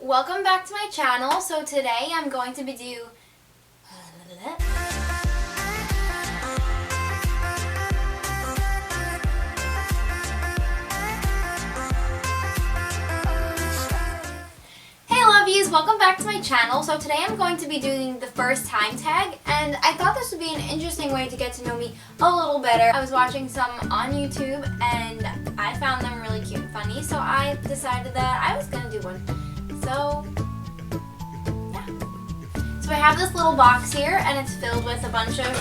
welcome back to my channel. So today I'm going to be Hey lovies, welcome back to my channel. So today I'm going to be doing the first time tag, and I thought this would be an interesting way to get to know me a little better. I was watching some on YouTube and I found them really cute and funny, so I decided that I was gonna do one. So yeah. So I have this little box here and it's filled with a bunch of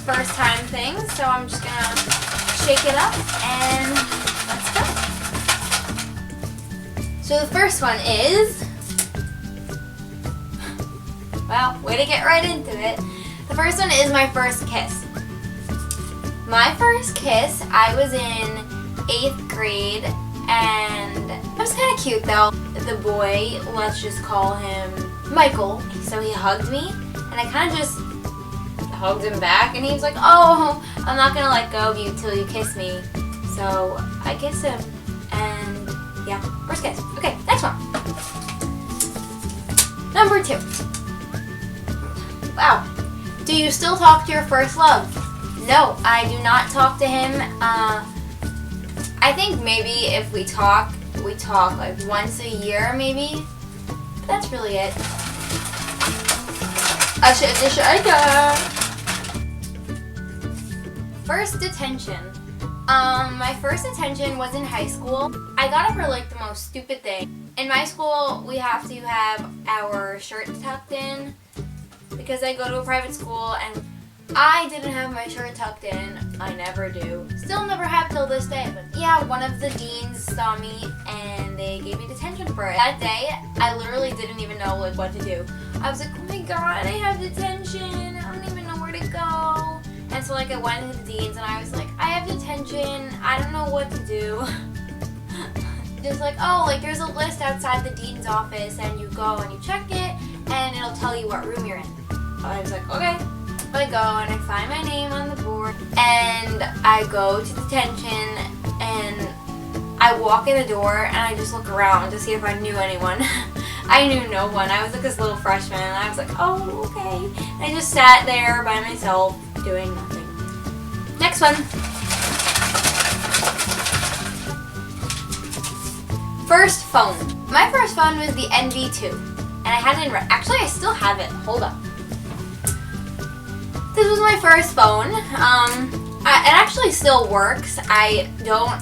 first time things. So I'm just gonna shake it up and let's go. So the first one is, well, way to get right into it. The first one is my first kiss. My first kiss, I was in 8th grade, and it was kind of cute though. The boy, let's just call him Michael. So he hugged me, and I kind of just hugged him back, and he was like, "Oh, I'm not gonna let go of you till you kiss me." So I kissed him, and yeah, first kiss. Okay, next one. Number 2. Wow. Do you still talk to your first love? No, I do not talk to him. I think maybe if we talk like once a year maybe. But that's really it. First detention. My first detention was in high school. I got it for like the most stupid thing. In my school, we have to have our shirt tucked in because I go to a private school and I didn't have my shirt tucked in. I never do. Still never have till this day. But yeah, one of the deans saw me and they gave me detention for it. That day, I literally didn't even know like what to do. I was like, oh my god, I have detention. I don't even know where to go. And so like I went to the deans and I was like, I have detention. I don't know what to do. Just like, oh, like there's a list outside the dean's office and you go and you check it and it'll tell you what room you're in. So I was like, okay. I go and I find my name on the board and I go to detention and I walk in the door and I just look around to see if I knew anyone. I knew no one. I was like this little freshman and I was like, oh, okay. And I just sat there by myself doing nothing. Next one. First phone. My first phone was the NV2 and I had it in red. Actually, I still have it. Hold up. This was my first phone. It actually still works. I don't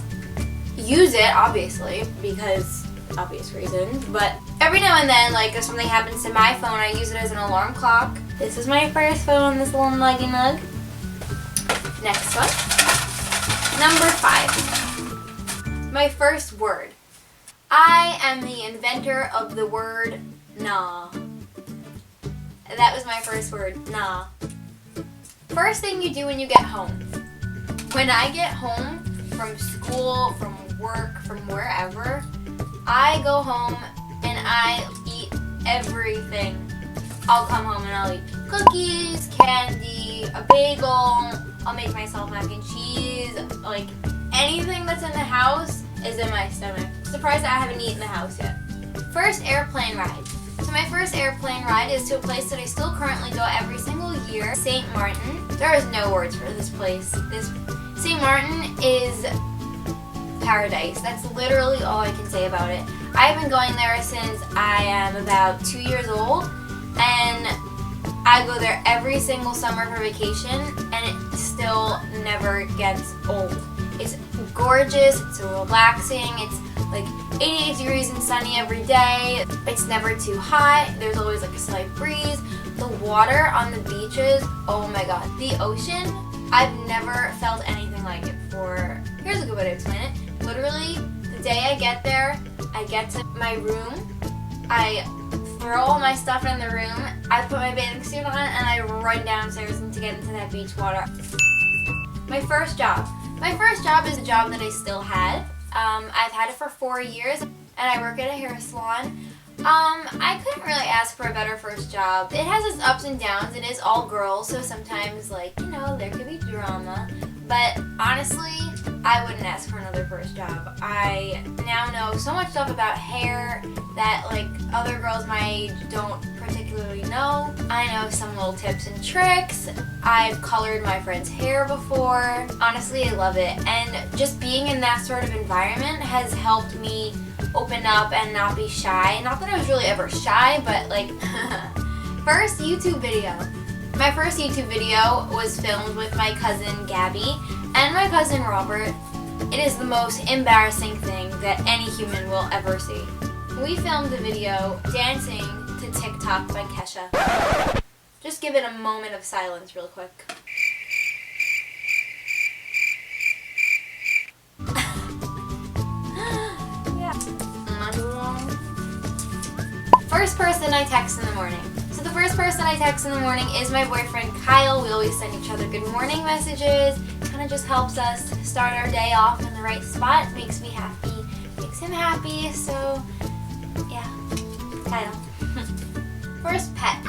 use it, obviously, because obvious reasons, but every now and then, like if something happens to my phone, I use it as an alarm clock. This is my first phone, this little nuggy nug. Next one. Number 5. My first word. I am the inventor of the word nah. That was my first word, nah. First thing you do when you get home. When I get home from school, from work, from wherever, I go home and I eat everything. I'll come home and I'll eat cookies, candy, a bagel, I'll make myself mac and cheese, like anything that's in the house is in my stomach. Surprised that I haven't eaten the house yet. First airplane ride. So my first airplane ride is to a place that I still currently go every single year, St. Martin. There is no words for this place. St. Martin is paradise. That's literally all I can say about it. I've been going there since I am about 2 years old, and I go there every single summer for vacation, and it still never gets old. It's gorgeous, it's so relaxing, it's like 88 degrees and sunny every day. It's never too hot. There's always like a slight breeze. The water on the beaches, oh my god. The ocean, I've never felt anything like it before. Here's a good way to explain it. Literally, the day I get there, I get to my room, I throw all my stuff in the room, I put my bathing suit on, and I run downstairs to get into that beach water. My first job. My first job is a job that I still had. I've had it for 4 years, and I work at a hair salon. I couldn't really ask for a better first job. It has its ups and downs. It is all girls, so sometimes, like, you know, there could be drama. But honestly, I wouldn't ask for another first job. I now know so much stuff about hair that like other girls my age don't particularly know. I know some little tips and tricks. I've colored my friend's hair before. Honestly, I love it. And just being in that sort of environment has helped me open up and not be shy. Not that I was really ever shy, but like first YouTube video. My first YouTube video was filmed with my cousin Gabby and my cousin Robert. It is the most embarrassing thing that any human will ever see. We filmed the video dancing to TikTok by Kesha. Just give it a moment of silence real quick. First person I text in the morning. So the first person I text in the morning is my boyfriend Kyle. We always send each other good morning messages. Kind of just helps us start our day off in the right spot. Makes me happy. Makes him happy. So yeah, Kyle. First pet.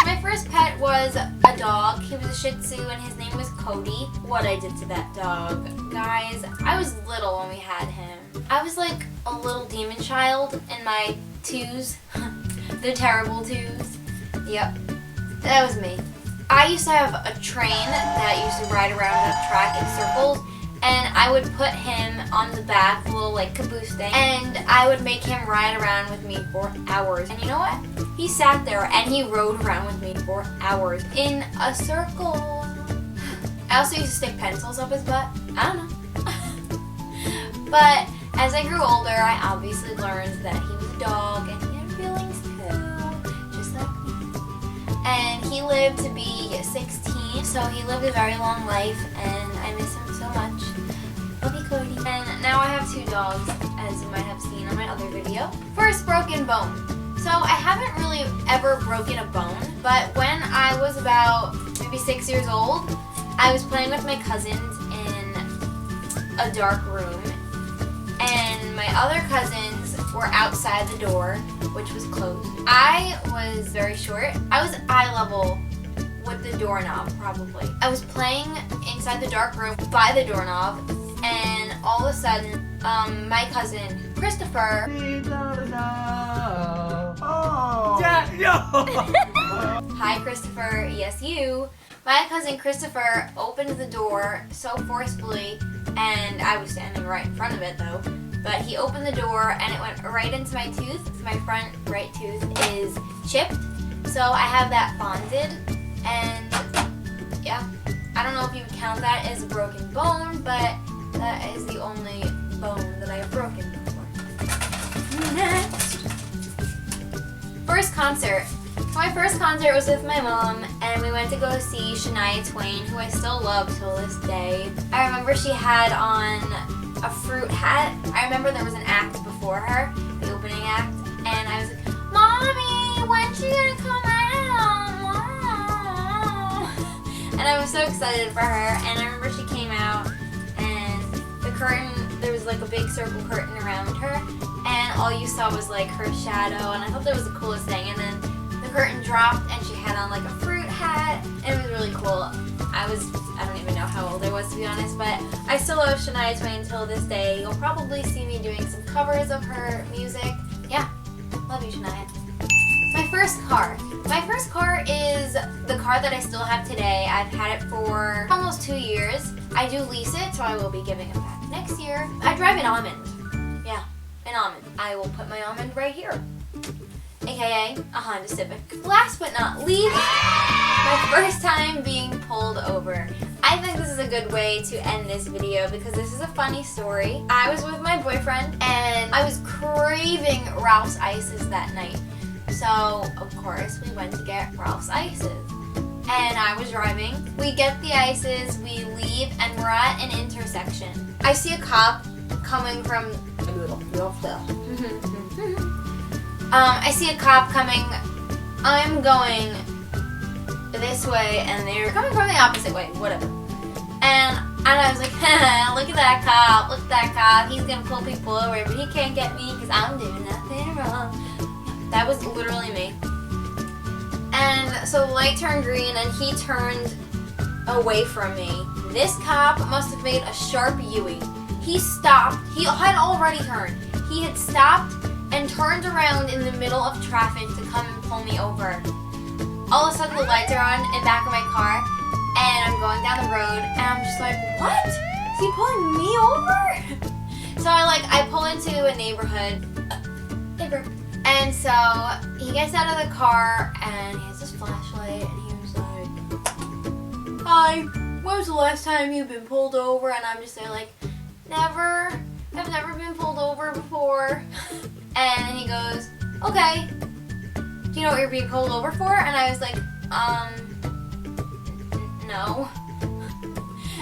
My first pet was a dog. He was a Shih Tzu and his name was Cody. What I did to that dog. Guys, I was little when we had him. I was like a little demon child in my twos. The terrible twos. Yep, that was me. I used to have a train that used to ride around that track in circles, and I would put him on the back, a little like caboose thing, and I would make him ride around with me for hours. And you know what? He sat there and he rode around with me for hours in a circle. I also used to stick pencils up his butt. I don't know. But as I grew older, I obviously learned that he was a dog and he had feelings too, just like me. And he lived to be 16, so he lived a very long life, and I miss him so much. Love you, Cody. And now I have 2 dogs, as you might have seen on my other video. First broken bone. So I haven't really ever broken a bone, but when I was about maybe 6 years old, I was playing with my cousins in a dark room, and my other cousins were outside the door, which was closed. I was very short. I was eye level with the doorknob, probably. I was playing inside the dark room by the doorknob, and all of a sudden, my cousin, Christopher... Hi, Christopher. Yes, you. My cousin Christopher opened the door so forcefully, and I was standing right in front of it, though. But he opened the door, and it went right into my tooth. My front right tooth is chipped, so I have that bonded. And yeah, I don't know if you would count that as a broken bone, but that is the only bone that I have broken before. Next. First concert. My first concert was with my mom, and we went to go see Shania Twain, who I still love till this day. I remember she had on a fruit hat. I remember there was an act before her, the opening act, and I was like, Mommy, when's she gonna come out? Mom? And I was so excited for her, and I remember she came out, and the curtain, there was like a big circle curtain around her, and all you saw was like her shadow, and I thought that was the coolest thing. And then the curtain dropped, and she had on like a fruit hat, and it was really cool. I don't even know how old I was, to be honest, but I still love Shania Twain until this day. You'll probably see me doing some covers of her music. Yeah, love you, Shania. My first car. My first car is the car that I still have today. I've had it for almost 2 years. I do lease it, so I will be giving it back next year. I drive an Almond. Yeah, an Almond. I will put my Almond right here, aka a Honda Civic. Last but not least, my first time being pulled over. I think this is a good way to end this video because this is a funny story. I was with my boyfriend and I was craving Ralph's Ices that night. So, of course, we went to get Ralph's Ices. And I was driving. We get the ices, we leave, and we're at an intersection. I see a cop coming from... I see a cop coming. I'm going this way, and they're coming from the opposite way, whatever. And I was like, look at that cop, look at that cop. He's gonna pull people over, but he can't get me because I'm doing nothing wrong. That was literally me. And so the light turned green, and he turned away from me. This cop must have made a sharp U-turn. He stopped. He had already turned. He had stopped and turned around in the middle of traffic to come and pull me over. All of a sudden the lights are on in the back of my car and I'm going down the road and I'm just like, what? Is he pulling me over? So I pull into a neighborhood. And so he gets out of the car and he has his flashlight and he was like, hi, when was the last time you've been pulled over? And I'm just there like, never. I've never been pulled over before. And he goes, okay, do you know what you're being pulled over for? And I was like, no.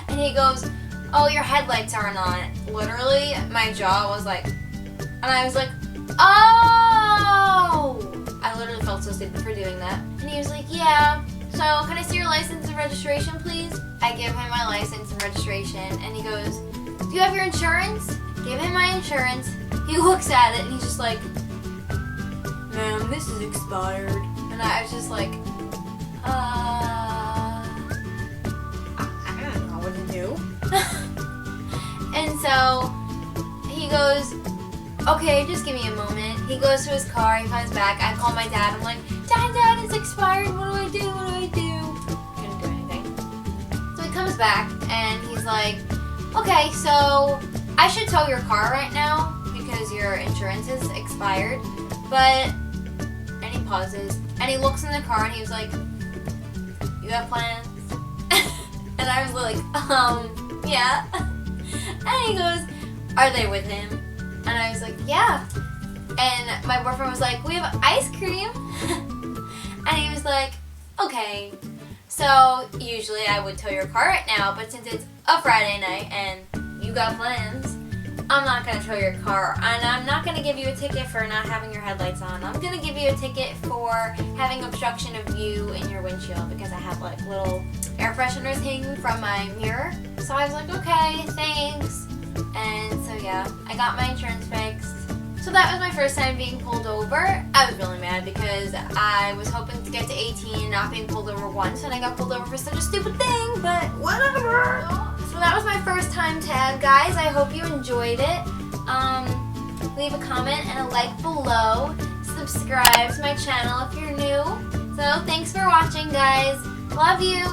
And he goes, oh, your headlights aren't on. Literally, my jaw was like, and I was like, oh! I literally felt so stupid for doing that. And he was like, yeah, so can I see your license and registration, please? I give him my license and registration, and he goes, do you have your insurance? Give him my insurance. He looks at it, and he's just like, ma'am, this is expired. And I was just like, I don't know what to do. And so he goes, okay, just give me a moment. He goes to his car, he comes back, I call my dad, I'm like, Dad, it's expired, what do I do? Couldn't do anything. So he comes back and he's like, okay, so I should tow your car right now because your insurance is expired, but, and he pauses, and he looks in the car and he was like, you have plans? And I was like, yeah. And he goes, are they with him? And I was like, yeah. And my boyfriend was like, we have ice cream. And he was like, okay. So usually I would tow your car right now, but since it's a Friday night and you got plans, I'm not going to tow your car. And I'm not going to give you a ticket for not having your headlights on. I'm going to give you a ticket for having obstruction of view in your windshield because I have like little air fresheners hanging from my mirror. So I was like, okay, thanks. And so yeah, I got my insurance fixed. So that was my first time being pulled over. I was really mad because I was hoping to get to 18 and not being pulled over once, and I got pulled over for such a stupid thing, but whatever. So that was my first time tag, guys. I hope you enjoyed it. Leave a comment and a like below. Subscribe to my channel if you're new. So thanks for watching, guys. Love you.